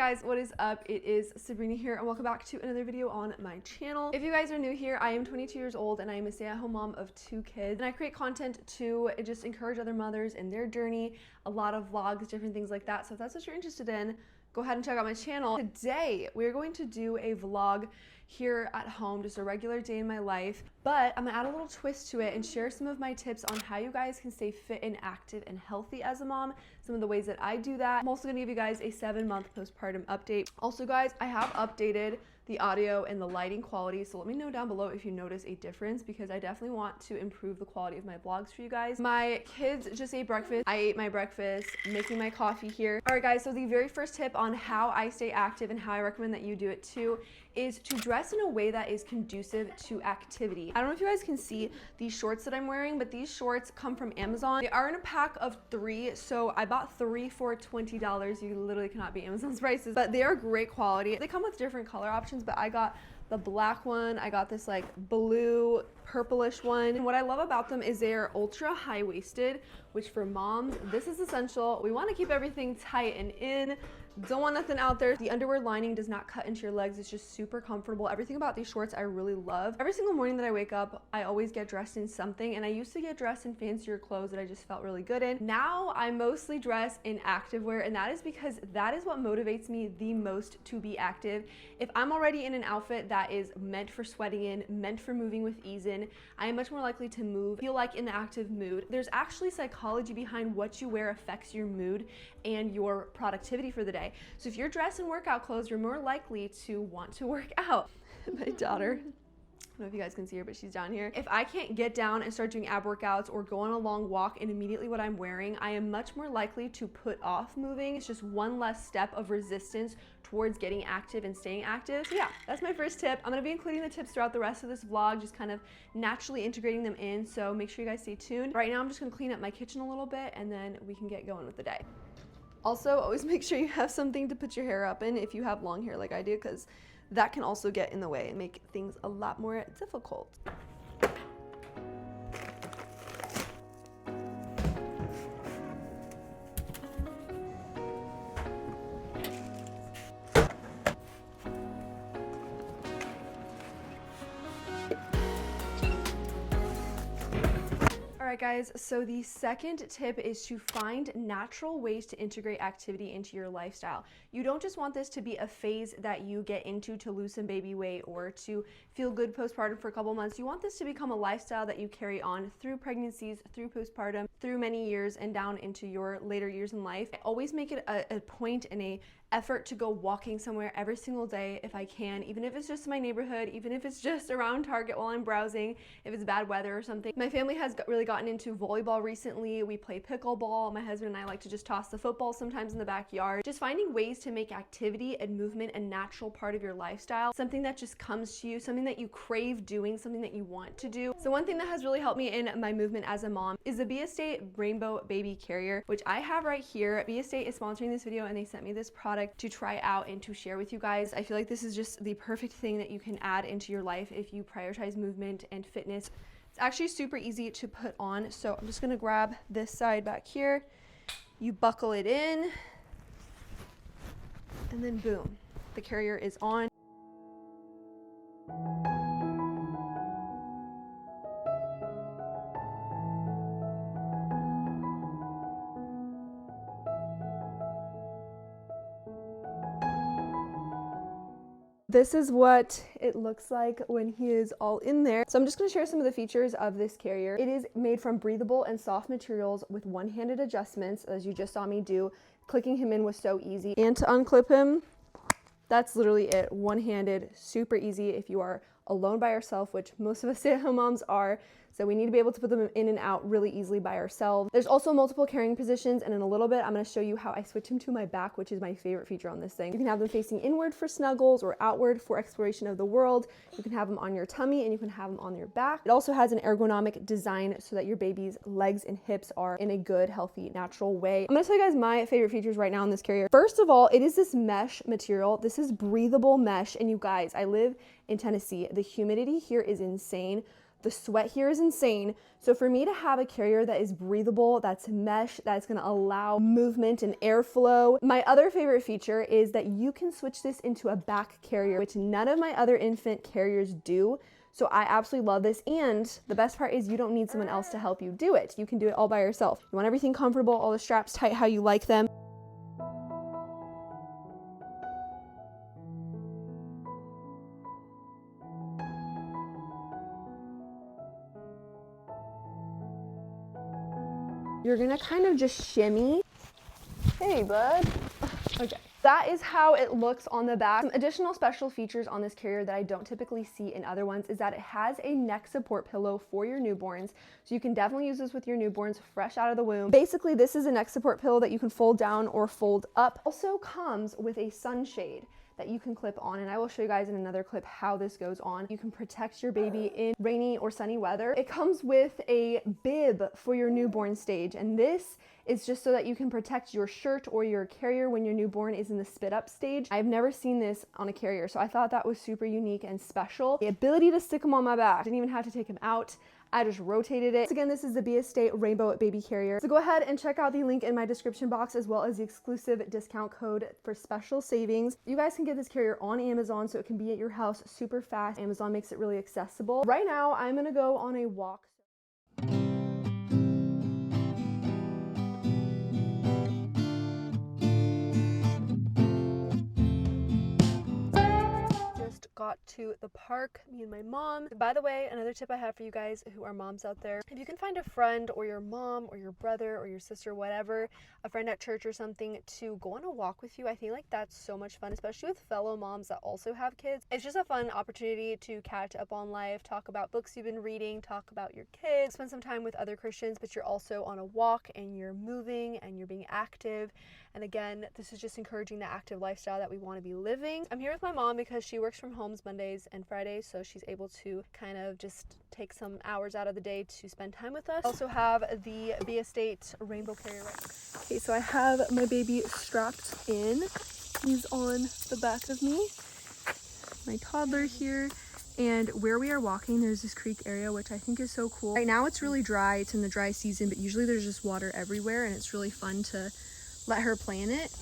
Guys, what is up? It is Sabrina here and welcome back to another video on my channel. If you guys are new here, I am 22 years old and I am a stay-at-home mom of 2 kids, and I create content to just encourage other mothers in their journey, a lot of vlogs, different things like that. So if that's what you're interested in, go ahead and check out my channel. Today, we're going to do a vlog here at home, just a regular day in my life, but I'm gonna add a little twist to it and share some of my tips on how you guys can stay fit and active and healthy as a mom, some of the ways that I do that. I'm also gonna give you guys a 7-month postpartum update. Also guys, I have updated the audio and the lighting quality, so let me know down below if you notice a difference, because I definitely want to improve the quality of my vlogs for you guys. My kids just ate breakfast. I ate my breakfast, making my coffee here. All right guys, so the very first tip on how I stay active and how I recommend that you do it too is to dress in a way that is conducive to activity. I don't know if you guys can see these shorts that I'm wearing, but these shorts come from Amazon. They are in a pack of 3, so I bought 3 for $20. You literally cannot beat Amazon's prices, but they are great quality. They come with different color options, but I got the black one, I got this like blue purplish one. And what I love about them is they're ultra high-waisted, which for moms, this is essential. We want to keep everything tight and in. Don't want nothing out there. The underwear lining does not cut into your legs. It's just super comfortable. Everything about these shorts I really love. Every single morning that I wake up, I always get dressed in something, and I used to get dressed in fancier clothes that I just felt really good in. Now I mostly dress in activewear, and that is because that is what motivates me the most to be active. If I'm already in an outfit that is meant for sweating in, meant for moving with ease in, I am much more likely to move, feel like in the active mood. There's actually psychology behind what you wear affects your mood and your productivity for the day. So if you're dressed in workout clothes, you're more likely to want to work out. My daughter, I don't know if you guys can see her, but she's down here. If I can't get down and start doing ab workouts or go on a long walk in immediately what I'm wearing, I am much more likely to put off moving. It's just one less step of resistance towards getting active and staying active. So yeah, that's my first tip. I'm gonna be including the tips throughout the rest of this vlog, just kind of naturally integrating them in. So make sure you guys stay tuned. Right now, I'm just gonna clean up my kitchen a little bit and then we can get going with the day. Also, always make sure you have something to put your hair up in if you have long hair like I do, because that can also get in the way and make things a lot more difficult. Alright guys, so the second tip is to find natural ways to integrate activity into your lifestyle. You don't just want this to be a phase that you get into to lose some baby weight or to feel good postpartum for a couple months. You want this to become a lifestyle that you carry on through pregnancies, through postpartum, through many years and down into your later years in life. I always make it a point and a effort to go walking somewhere every single day if I can, even if it's just in my neighborhood, even if it's just around Target while I'm browsing, if it's bad weather or something. My family has really gotten into volleyball recently. We play pickleball. My husband and I like to just toss the football sometimes in the backyard. Just finding ways to make activity and movement a natural part of your lifestyle, something that just comes to you, something that you crave doing, something that you want to do. So one thing that has really helped me in my movement as a mom is the Beiestate Rainbow Baby Carrier, which I have right here. Beiestate is sponsoring this video and they sent me this product to try out and to share with you guys. I feel like this is just the perfect thing that you can add into your life if you prioritize movement and fitness. It's actually super easy to put on. So I'm just gonna grab this side back here. You buckle it in and then boom, the carrier is on. This is what it looks like when he is all in there. So I'm just gonna share some of the features of this carrier. It is made from breathable and soft materials with one-handed adjustments, as you just saw me do. Clicking him in was so easy. And to unclip him, that's literally it. One-handed, super easy if you are alone by yourself, which most of us stay-at-home moms are. So we need to be able to put them in and out really easily by ourselves. There's also multiple carrying positions, and in a little bit, I'm gonna show you how I switch him to my back, which is my favorite feature on this thing. You can have them facing inward for snuggles or outward for exploration of the world. You can have them on your tummy and you can have them on your back. It also has an ergonomic design so that your baby's legs and hips are in a good, healthy, natural way. I'm gonna tell you guys my favorite features right now in this carrier. First of all, it is this mesh material. This is breathable mesh, and you guys, I live in Tennessee. The humidity here is insane. The sweat here is insane. So for me to have a carrier that is breathable, that's mesh, that's gonna allow movement and airflow. My other favorite feature is that you can switch this into a back carrier, which none of my other infant carriers do. So I absolutely love this. And the best part is you don't need someone else to help you do it. You can do it all by yourself. You want everything comfortable, all the straps tight how you like them. You're gonna kind of just shimmy. Hey, bud. Okay. That is how it looks on the back. Some additional special features on this carrier that I don't typically see in other ones is that it has a neck support pillow for your newborns. So you can definitely use this with your newborns fresh out of the womb. Basically, this is a neck support pillow that you can fold down or fold up. Also comes with a sunshade that you can clip on, and I will show you guys in another clip how this goes on. You can protect your baby in rainy or sunny weather. It comes with a bib for your newborn stage, and this is just so that you can protect your shirt or your carrier when your newborn is in the spit up stage. I've never seen this on a carrier, so I thought that was super unique and special. The ability to stick them on my back. Didn't even have to take them out. I just rotated it. Again, this is the Beiestate Rainbow Baby Carrier. So go ahead and check out the link in my description box as well as the exclusive discount code for special savings. You guys can get this carrier on Amazon so it can be at your house super fast. Amazon makes it really accessible. Right now, I'm gonna go on a walk. Got to the park, me and my mom. By the way, another tip I have for you guys who are moms out there, if you can find a friend or your mom or your brother or your sister, whatever, a friend at church or something to go on a walk with you, I think like that's so much fun, especially with fellow moms that also have kids. It's just a fun opportunity to catch up on life, talk about books you've been reading, talk about your kids, spend some time with other Christians, but you're also on a walk and you're moving and you're being active. And again, this is just encouraging the active lifestyle that we want to be living. I'm here with my mom because she works from home Mondays and Fridays, so she's able to kind of just take some hours out of the day to spend time with us. I also have the Beiestate Rainbow Carrier right here. Okay, so I have my baby strapped in. He's on the back of me. My toddler here. And where we are walking, there's this creek area, which I think is so cool. Right now it's really dry. It's in the dry season, but usually there's just water everywhere, and it's really fun to let her play in it.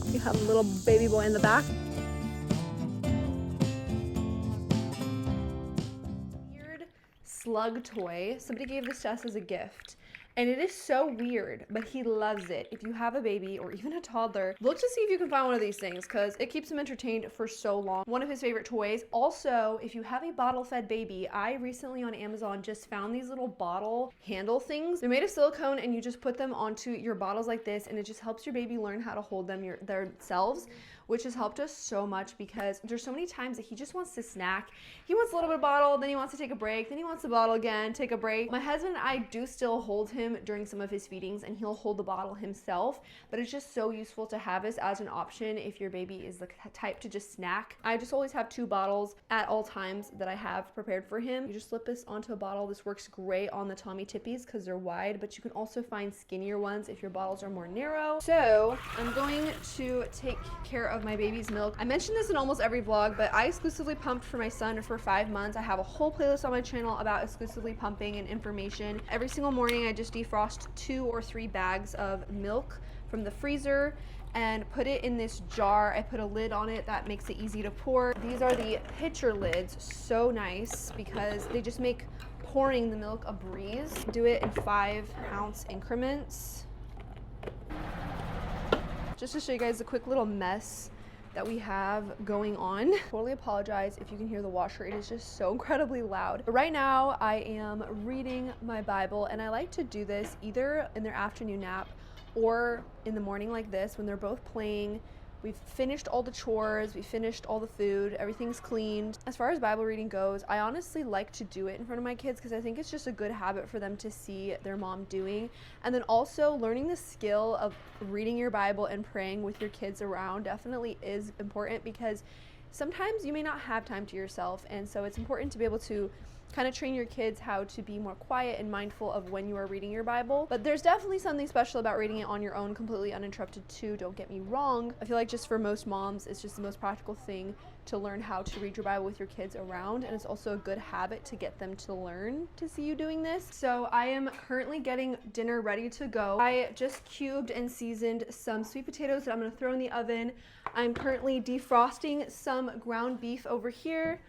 You have a little baby boy in the back. Weird slug toy. Somebody gave this to us as a gift. And it is so weird, but he loves it. If you have a baby or even a toddler, look to see if you can find one of these things because it keeps him entertained for so long. One of his favorite toys. Also, if you have a bottle-fed baby, I recently on Amazon just found these little bottle handle things. They're made of silicone and you just put them onto your bottles like this and it just helps your baby learn how to hold them themselves, which has helped us so much because there's so many times that he just wants to snack. He wants a little bit of bottle, then he wants to take a break, then he wants the bottle again, take a break. My husband and I do still hold him during some of his feedings and he'll hold the bottle himself, but it's just so useful to have this as an option if your baby is the type to just snack. I just always have 2 bottles at all times that I have prepared for him. You just slip this onto a bottle. This works great on the Tommy Tippies because they're wide, but you can also find skinnier ones if your bottles are more narrow. So I'm going to take care of my baby's milk. I mentioned this in almost every vlog, but I exclusively pumped for my son for 5 months. I have a whole playlist on my channel about exclusively pumping and information. Every single morning I just defrost 2 or 3 bags of milk from the freezer and put it in this jar. I put a lid on it that makes it easy to pour. These are the pitcher lids, so nice because they just make pouring the milk a breeze. Do it in 5-ounce increments. Just to show you guys a quick little mess that we have going on. Totally apologize if you can hear the washer. It is just so incredibly loud. But right now I am reading my Bible and I like to do this either in their afternoon nap or in the morning like this when they're both playing. We've finished all the chores, we finished all the food, everything's cleaned. As far as Bible reading goes, I honestly like to do it in front of my kids because I think it's just a good habit for them to see their mom doing. And then also learning the skill of reading your Bible and praying with your kids around definitely is important because sometimes you may not have time to yourself, and so it's important to be able to kind of train your kids how to be more quiet and mindful of when you are reading your Bible. But there's definitely something special about reading it on your own, completely uninterrupted too, don't get me wrong. I feel like just for most moms, it's just the most practical thing to learn how to read your Bible with your kids around, and it's also a good habit to get them to learn to see you doing this. So I am currently getting dinner ready to go. I just cubed and seasoned some sweet potatoes that I'm gonna throw in the oven. I'm currently defrosting some ground beef over here,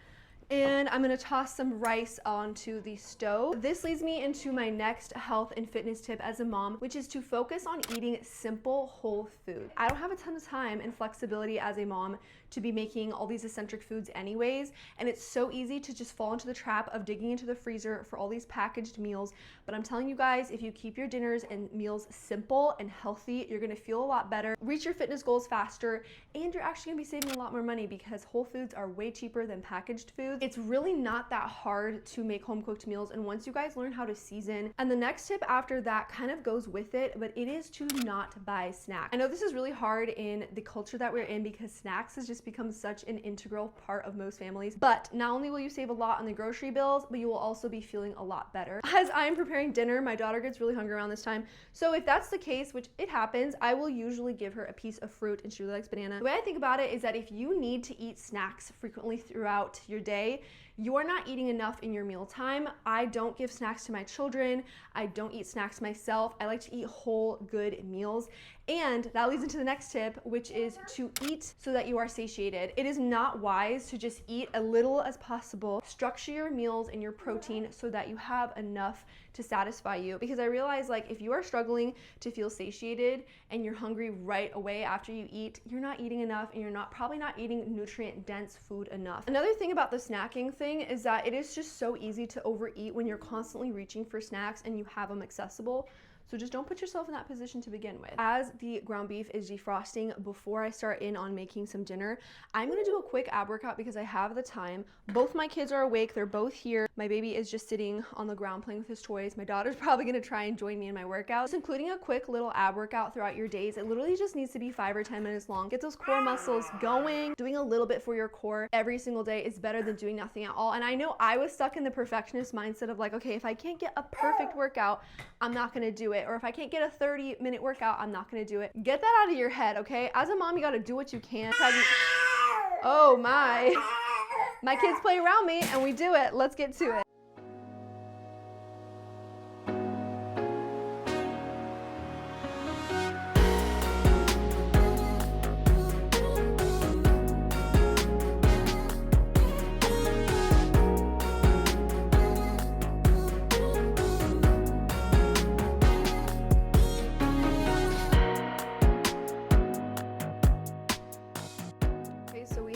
and I'm gonna toss some rice onto the stove. This leads me into my next health and fitness tip as a mom, which is to focus on eating simple whole food. I don't have a ton of time and flexibility as a mom to be making all these eccentric foods anyways, and it's so easy to just fall into the trap of digging into the freezer for all these packaged meals. But I'm telling you guys, if you keep your dinners and meals simple and healthy, you're gonna feel a lot better, reach your fitness goals faster, and you're actually gonna be saving a lot more money because whole foods are way cheaper than packaged foods. It's really not that hard to make home cooked meals, and once you guys learn how to season, and the next tip after that kind of goes with it, but it is to not buy snacks. I know this is really hard in the culture that we're in because snacks has just become such an integral part of most families, but not only will you save a lot on the grocery bills, but you will also be feeling a lot better. As I'm preparing dinner, my daughter gets really hungry around this time, so if that's the case, which it happens, I will usually give her a piece of fruit, and she really likes banana. The way I think about it is that if you need to eat snacks frequently throughout your day, you are not eating enough in your meal time. I don't give snacks to my children. I don't eat snacks myself. I like to eat whole, good meals. And that leads into the next tip, which is to eat so that you are satiated. It is not wise to just eat a little as possible. Structure your meals and your protein so that you have enough to satisfy you. Because I realize, like, if you are struggling to feel satiated and you're hungry right away after you eat, you're not eating enough, and you're probably not eating nutrient dense food enough. Another thing about the snacking thing is that it is just so easy to overeat when you're constantly reaching for snacks and you have them accessible. So just don't put yourself in that position to begin with. As the ground beef is defrosting, before I start in on making some dinner, I'm gonna do a quick ab workout because I have the time. Both my kids are awake, they're both here. My baby is just sitting on the ground playing with his toys. My daughter's probably gonna try and join me in my workout. Just including a quick little ab workout throughout your days. It literally just needs to be 5 or 10 minutes long. Get those core muscles going. Doing a little bit for your core every single day is better than doing nothing at all. And I know I was stuck in the perfectionist mindset of like, okay, if I can't get a perfect workout, I'm not gonna do it. Or if I can't get a 30-minute workout, I'm not gonna do it. Get that out of your head, okay? As a mom, you gotta do what you can. Oh my. My kids play around me and we do it. Let's get to it.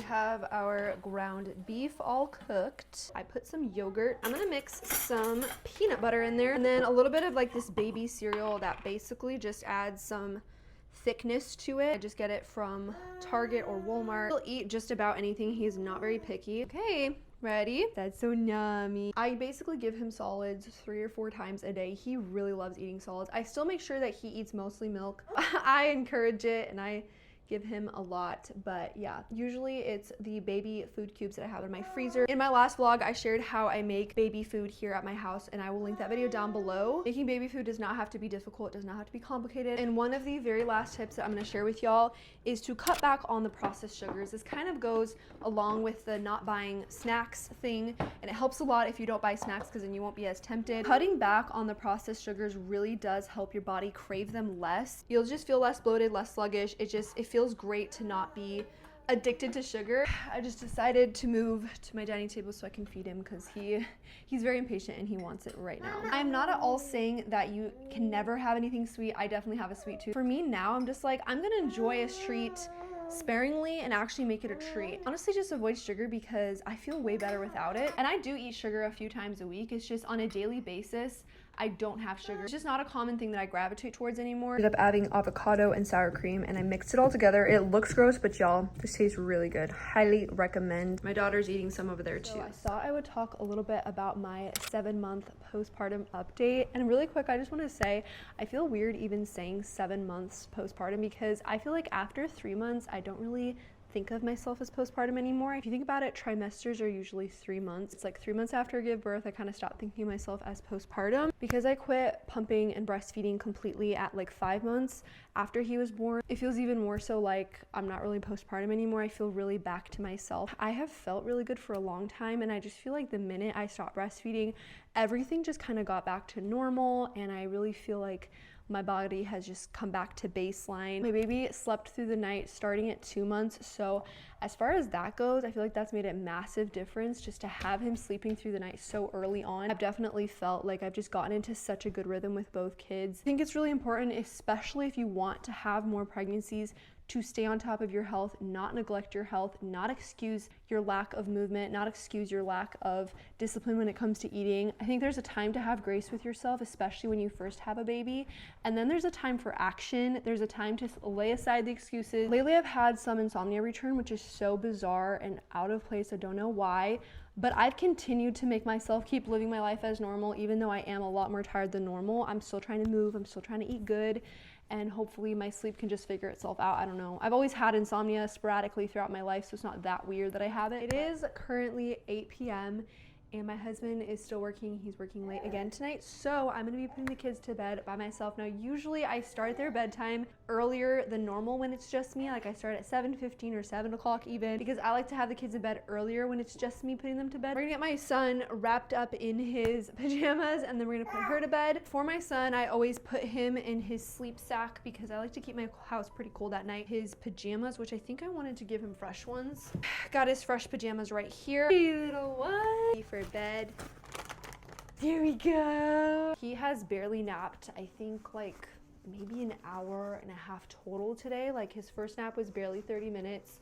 Have our ground beef all cooked. I put some yogurt. I'm gonna mix some peanut butter in there, and then a little bit of like this baby cereal that basically just adds some thickness to it. I just get it from Target or Walmart. He'll eat just about anything. He's not very picky. Okay, ready? That's so yummy. I basically give him solids 3 or 4 times a day. He really loves eating solids. I still make sure that he eats mostly milk. I encourage it, and I give him a lot, but yeah, usually it's the baby food cubes that I have in my freezer. In my last vlog, I shared how I make baby food here at my house, and I will link that video down below. Making baby food does not have to be difficult, it does not have to be complicated, and one of the very last tips that I'm going to share with y'all is to cut back on the processed sugars. This kind of goes along with the not buying snacks thing, and it helps a lot if you don't buy snacks because then you won't be as tempted. Cutting back on the processed sugars really does help your body crave them less. You'll just feel less bloated, less sluggish. It feels great to not be addicted to sugar. I just decided to move to my dining table so I can feed him because he's very impatient and he wants it right now. I'm not at all saying that you can never have anything sweet. I definitely have a sweet tooth. For me now, I'm just like, I'm gonna enjoy a treat sparingly and actually make it a treat. Honestly, just avoid sugar because I feel way better without it. And I do eat sugar a few times a week. It's just on a daily basis, I don't have sugar. It's just not a common thing that I gravitate towards anymore. I ended up adding avocado and sour cream and I mixed it all together. It looks gross, but y'all, this tastes really good. Highly recommend. My daughter's eating some over there too. So I thought I would talk a little bit about my 7-month postpartum update. And really quick, I just want to say, I feel weird even saying 7 months postpartum because I feel like after 3 months, I don't really think of myself as postpartum anymore. If you think about it, trimesters are usually 3 months. It's like 3 months after I give birth, I kind of stopped thinking of myself as postpartum. Because I quit pumping and breastfeeding completely at like 5 months after he was born, it feels even more so like I'm not really postpartum anymore. I feel really back to myself. I have felt really good for a long time, and I just feel like the minute I stopped breastfeeding, everything just kind of got back to normal, and I really feel like my body has just come back to baseline. My baby slept through the night starting at 2 months, so as far as that goes, I feel like that's made a massive difference just to have him sleeping through the night so early on. I've definitely felt like I've just gotten into such a good rhythm with both kids. I think it's really important, especially if you want to have more pregnancies, to stay on top of your health, not neglect your health, not excuse your lack of movement, not excuse your lack of discipline when it comes to eating. I think there's a time to have grace with yourself, especially when you first have a baby. And then there's a time for action. There's a time to lay aside the excuses. Lately, I've had some insomnia return, which is so bizarre and out of place. I don't know why. But I've continued to make myself keep living my life as normal, even though I am a lot more tired than normal. I'm still trying to move. I'm still trying to eat good. And hopefully my sleep can just figure itself out. I don't know. I've always had insomnia sporadically throughout my life, so it's not that weird that I have it. It is currently 8 p.m. and my husband is still working. He's working late again tonight, so I'm gonna be putting the kids to bed by myself. Now, usually I start their bedtime earlier than normal when it's just me. Like I start at 7:15 or 7 o'clock even, because I like to have the kids in bed earlier when it's just me putting them to bed. We're gonna get my son wrapped up in his pajamas, and then we're gonna put her to bed. For my son, I always put him in his sleep sack because I like to keep my house pretty cold at night. His pajamas, which I think I wanted to give him fresh ones. Got his fresh pajamas right here. Hey, little one. For bed. There we go. He has barely napped, I think like maybe an hour and a half total today. Like his first nap was barely 30 minutes.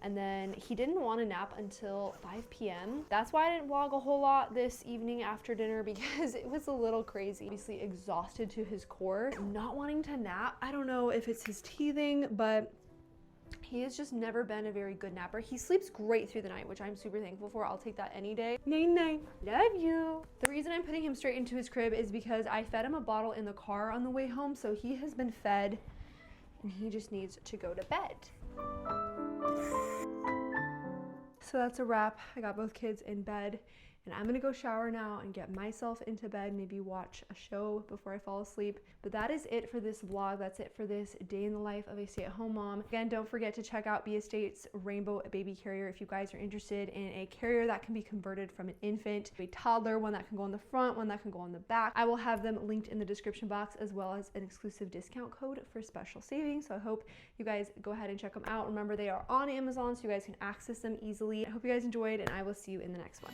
And then he didn't want to nap until 5 p.m. That's why I didn't vlog a whole lot this evening after dinner, because it was a little crazy. Obviously exhausted to his core, not wanting to nap. I don't know if it's his teething, but he has just never been a very good napper. He sleeps great through the night, which I'm super thankful for. I'll take that any day. Night night. Love you. The reason I'm putting him straight into his crib is because I fed him a bottle in the car on the way home, so he has been fed and he just needs to go to bed. So that's a wrap. I got both kids in bed, and I'm gonna go shower now and get myself into bed, maybe watch a show before I fall asleep. But that is it for this vlog. That's it for this day in the life of a stay-at-home mom. Again, don't forget to check out Beiestate's rainbow baby carrier if you guys are interested in a carrier that can be converted from an infant to a toddler, one that can go on the front, one that can go on the back. I will have them linked in the description box, as well as an exclusive discount code for special savings. So I hope you guys go ahead and check them out. Remember, they are on Amazon, so you guys can access them easily. I hope you guys enjoyed, and I will see you in the next one.